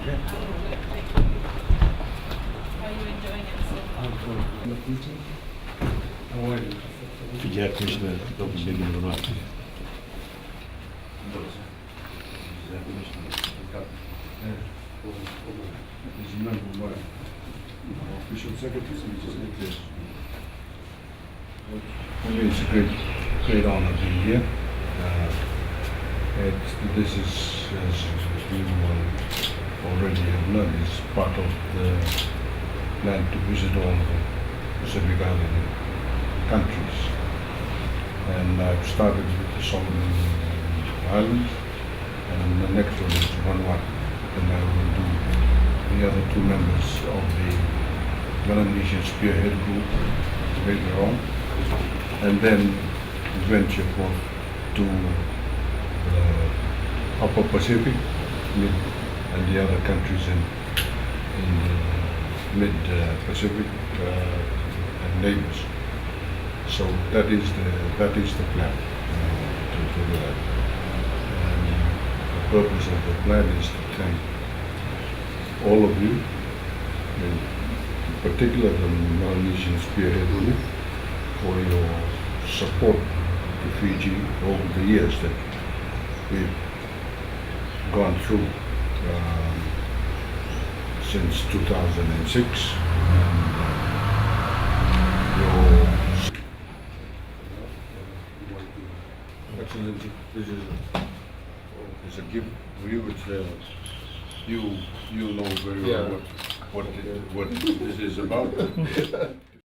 Yeah. Are you enjoying it so far? Вдячність до всіх. Official secretary, so we just get this. For me, it's a great honor being here. This is, as you already have learned, is part of the plan to visit all the Pacific Island countries. And I've started with the Solomon Islands, and the next one is Vanuatu. And I will do the other two members of the Melanesian Spearhead Group later on, and then venture forth to the Upper Pacific, and the other countries in the mid-Pacific and neighbors. So that is the plan to do that. And the purpose of the plan is to thank all of you, in particular the Melanesian Spearhead Group, for your support to Fiji over the years that we've gone through since 2006. Your Excellency, this is a gift for you. You know very well what this is about.